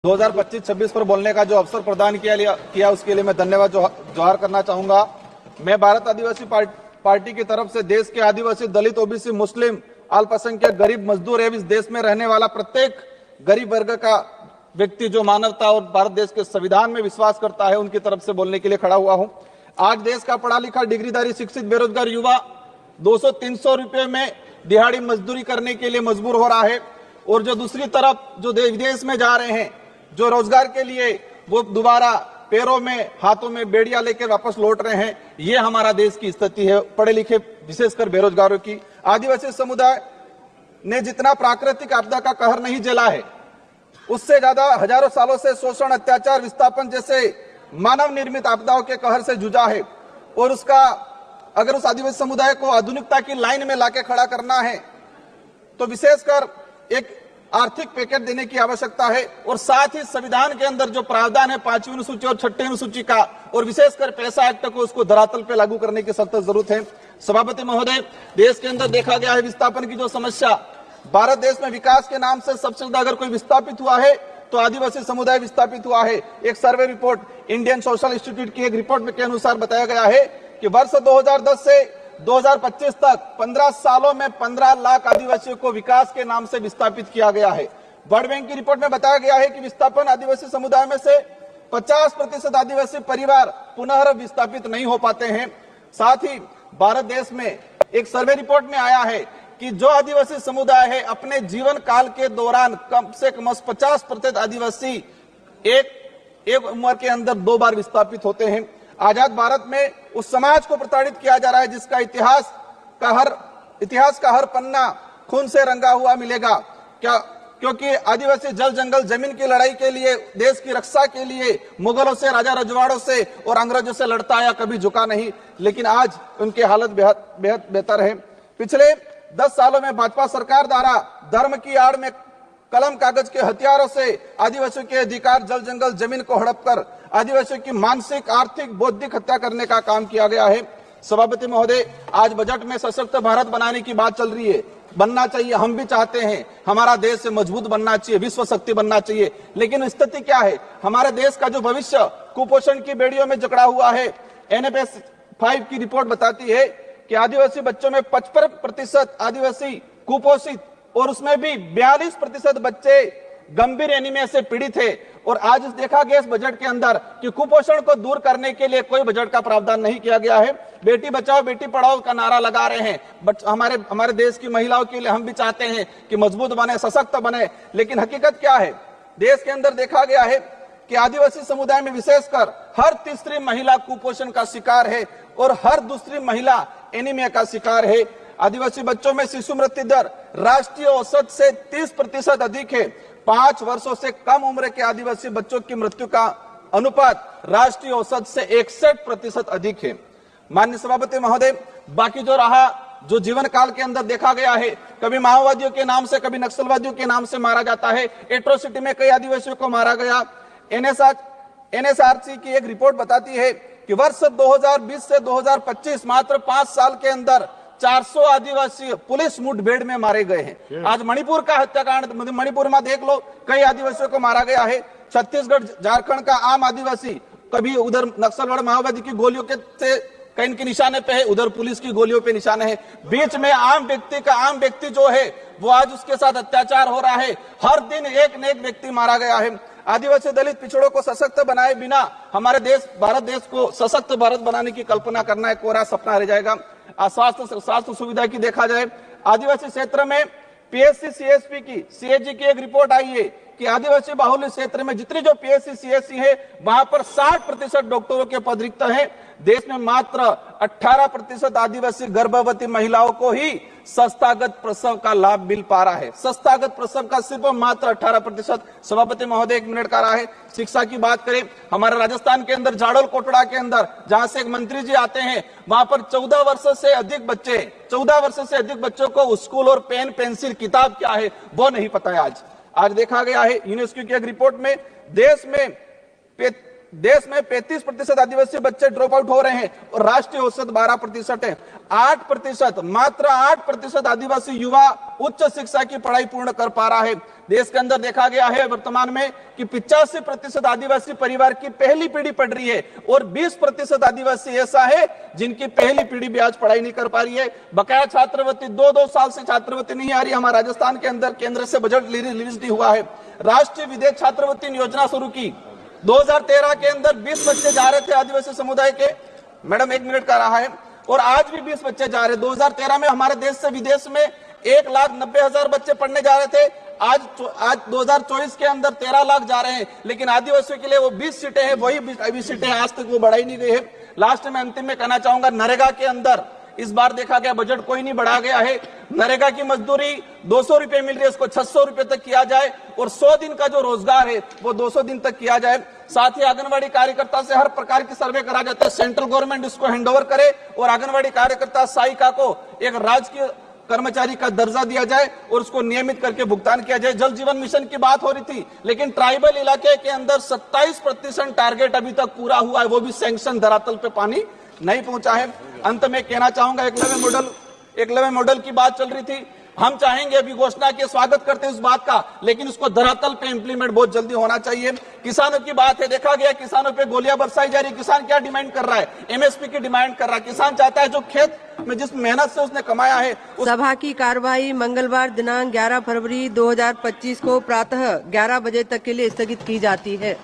2025-26 पर बोलने का जो अवसर प्रदान किया उसके लिए मैं धन्यवाद जोहार करना चाहूंगा। मैं भारत आदिवासी पार्टी की तरफ से देश के आदिवासी, दलित, ओबीसी, मुस्लिम, अल्पसंख्यक, गरीब, मजदूर एवं इस देश में रहने वाला प्रत्येक गरीब वर्ग का व्यक्ति जो मानवता और भारत देश के संविधान में विश्वास करता है उनकी तरफ से बोलने के लिए खड़ा हुआ हूं। आज देश का पढ़ा लिखा, डिग्रीधारी, शिक्षित, बेरोजगार युवा 200-300 रुपए में दिहाड़ी मजदूरी करने के लिए मजबूर हो रहा है, और जो दूसरी तरफ जो विदेश में जा रहे हैं, जो रोजगार के लिए वो दोबारा पैरों में, हाथों में बेड़ियां लेकर वापस लौट रहे हैं। ये हमारा देश की स्थिति है, पढ़े लिखे विशेषकर बेरोजगारों की। आदिवासी समुदाय ने जितना प्राकृतिक आपदा का कहर नहीं झेला है, उससे ज्यादा हजारों सालों से शोषण, अत्याचार, विस्थापन जैसे मानव निर्मित आपदाओं के कहर से जूझा है। और उसका अगर उस आदिवासी समुदाय को आधुनिकता की लाइन में लाके खड़ा करना है तो विशेषकर एक आर्थिक पैकेज देने की आवश्यकता है, और साथ ही संविधान के अंदर जो प्रावधान है 5वीं अनुसूची और 6ठी अनुसूची का, और विशेषकर पैसा एक्ट को उसको धरातल पे लागू करने की सख्त जरूरत है। सभापति महोदय, देश के अंदर देखा गया है विस्थापन की जो समस्या, भारत देश में विकास के नाम से सबसे ज्यादा अगर कोई विस्थापित हुआ है तो आदिवासी समुदाय विस्थापित हुआ है। एक survey report Indian social institute की एक रिपोर्ट के अनुसार बताया गया है कि वर्ष 2010 से 2025 तक 15 सालों में 15 लाख आदिवासियों को विकास के नाम से विस्थापित किया गया है। वर्ल्ड बैंक की रिपोर्ट में बताया गया है कि विस्थापन आदिवासी समुदाय में से 50% आदिवासी परिवार पुनः विस्थापित नहीं हो पाते हैं। साथ ही भारत देश में एक सर्वे रिपोर्ट में आया है कि जो आदिवासी समुदाय है अपने जीवन काल के दौरान कम से कम 50% आदिवासी एक उम्र के अंदर 2 बार विस्थापित होते हैं। आजाद भारत में उस समाज को प्रताड़ित किया जा रहा है जिसका इतिहास का हर पन्ना खून से रंगा हुआ मिलेगा। क्योंकि आदिवासी जल जंगल जमीन की लड़ाई के लिए, देश की रक्षा के लिए मुगलों से, राजा रजवाड़ों से और अंग्रेजों से लड़ता आया, कभी झुका नहीं। लेकिन आज उनकी हालत बेहद बेहतर है। पिछले 10 सालों में भाजपा सरकार द्वारा धर्म की आड़ में कलम कागज के हथियारों से आदिवासियों के अधिकार, जल जंगल जमीन को हड़प कर आदिवासियों की मानसिक, आर्थिक, बौद्धिक हत्या करने का काम किया गया है। सभापति महोदय, आज बजट में सशक्त भारत बनाने की बात चल रही है। बनना चाहिए, हम भी चाहते हैं हमारा देश मजबूत बनना चाहिए, विश्व शक्ति बनना चाहिए। लेकिन स्थिति क्या है, हमारे देश का जो भविष्य कुपोषण की बेड़ियों में जकड़ा हुआ है। NFS 5 की रिपोर्ट बताती है कि आदिवासी बच्चों में 55% आदिवासी कुपोषित, और उसमें भी 42% बच्चे गंभीर एनीमिया से पीड़ित है। और आज देखा गया इस बजट के अंदर कि कुपोषण को दूर करने के लिए कोई बजट का प्रावधान नहीं किया गया है। बेटी बचाओ बेटी पढ़ाओ का नारा लगा रहे हैं, बट हमारे देश की महिलाओं के लिए हम भी चाहते हैं कि मजबूत बने, सशक्त बने। लेकिन हकीकत क्या है, देश के अंदर देखा गया है कि आदिवासी समुदाय में विशेषकर हर तीसरी महिला कुपोषण का शिकार है और हर दूसरी महिला एनीमिया का शिकार है। आदिवासी बच्चों में शिशु मृत्यु दर राष्ट्रीय औसत से 30% अधिक है। 5 वर्षों से कम उम्र के आदिवासी बच्चों की मृत्यु का अनुपात राष्ट्रीय औसत से 61% अधिक है। माननीय सभापति महोदय, बाकी जो रहा, जो जीवन काल के अंदर देखा गया है, कभी माओवादियों के नाम से, कभी नक्सलवादियों के नाम से मारा जाता है। एट्रोसिटी में कई आदिवासियों को मारा गया। NSRC की एक रिपोर्ट बताती है कि वर्ष 2020 से 2025 मात्र 5 साल के अंदर 400 आदिवासी पुलिस मुठभेड़ में मारे गए हैं। आज मणिपुर का हत्याकांड, मणिपुर में देख लो, कई आदिवासियों को मारा गया है। छत्तीसगढ़, झारखंड का आम आदिवासी कभी उधर नक्सलवाद माओवादी की गोलियों के से कहीं के निशाने पे है, उधर पुलिस की गोलियों पे निशाने है। बीच में आम व्यक्ति जो है वो आज उसके साथ अत्याचार हो रहा है। हर दिन एक न एक व्यक्ति मारा गया है। आदिवासी, दलित, पिछड़ों को सशक्त बनाए बिना हमारे देश, भारत देश को सशक्त भारत बनाने की कल्पना करना एक कोरा सपना रह जाएगा। स्वास्थ्य सुविधा की देखा जाए, आदिवासी क्षेत्र में PSC CSP की, CAG की एक रिपोर्ट आई है कि आदिवासी बाहुल्य क्षेत्र में जितनी जो PSC CSC है वहां पर 60% डॉक्टरों के पद रिक्त हैं। देश में मात्र 18% आदिवासी गर्भवती महिलाओं को ही संस्थागत प्रसव का लाभ मिल पा रहा है। संस्थागत प्रसव का सिर्फ मात्र 18%। सभापति महोदय, 1 मिनट का रहा है। शिक्षा की बात करें, हमारे राजस्थान के अंदर झाड़ोल कोटड़ा के अंदर जहां से एक मंत्री जी आते हैं, वहां पर 14 वर्ष से अधिक बच्चों को स्कूल और पेन, पेंसिल, किताब क्या है वो नहीं पता है। आज देखा गया है यूनेस्को की एक रिपोर्ट में देश में 35% आदिवासी बच्चे ड्रॉप आउट हो रहे हैं और राष्ट्रीय औसत 12% है। 8%, मात्र 8% आदिवासी युवा उच्च शिक्षा की पढ़ाई पूर्ण कर पा रहा है। देश के अंदर देखा गया है वर्तमान में कि 85% आदिवासी परिवार की पहली पीढ़ी पढ़ रही है और 20% आदिवासी ऐसा है जिनकी पहली पीढ़ी भी आज पढ़ाई नहीं कर पा रही है। बकाया छात्रवृत्ति 2-2 साल से छात्रवृत्ति नहीं आ रही। हमारे राजस्थान के अंदर केंद्र से बजट रिलीज नहीं हुआ है। राष्ट्रीय विदेश छात्रवृत्ति योजना शुरू की 2013 के अंदर 20 बच्चे जा रहे थे आदिवासी समुदाय के, मैडम 1 मिनट का रहा है, और आज भी 20 बच्चे जा रहे। 2013 में हमारे देश से विदेश में 1,90,000 बच्चे पढ़ने जा रहे थे। आज 2024 के अंदर 13 लाख जा रहे हैं, लेकिन आदिवासियों के लिए वो 20 सीटें हैं, वही 20 सीटें आज तक वो बढ़ाई नहीं गई है। लास्ट में अंतिम में कहना चाहूंगा, नरेगा के अंदर इस बार देखा गया बजट कोई नहीं बढ़ा गया है। नरेगा की मजदूरी 200 रुपए मिल रही है, उसको 600 रुपए तक किया जाए और 100 दिन का जो रोजगार है वो 200 दिन तक किया जाए। साथ ही आंगनबाड़ी कार्यकर्ता से हर प्रकार की सर्वे करा जाता है, सेंट्रल गवर्नमेंट इसको हैंडओवर करे और आंगनबाड़ी कार्यकर्ता सहायिका को एक राजकीय कर्मचारी का दर्जा दिया जाए और उसको नियमित करके भुगतान किया जाए। जल जीवन मिशन की बात हो रही थी, लेकिन ट्राइबल इलाके के अंदर 27% टारगेट अभी तक पूरा हुआ है, वो भी सैंक्शन धरातल पे पानी नहीं पहुंचा है। अंत में कहना चाहूंगा, एकलव्य मॉडल की बात चल रही थी। हम चाहेंगे, अभी घोषणा के स्वागत करते हैं इस बात का, लेकिन उसको धरातल पे इंप्लीमेंट बहुत जल्दी होना चाहिए। किसानों की बात है, देखा गया किसानों पे गोलियां बरसाई जा रही। किसान क्या डिमांड कर रहा है? एमएसपी की डिमांड कर रहा है। किसान चाहता है जो खेत में जिस मेहनत से उसने कमाया है। सभा की कार्यवाही मंगलवार दिनांक 11 फरवरी 2025 को प्रातः 11 बजे तक के लिए स्थगित की जाती है।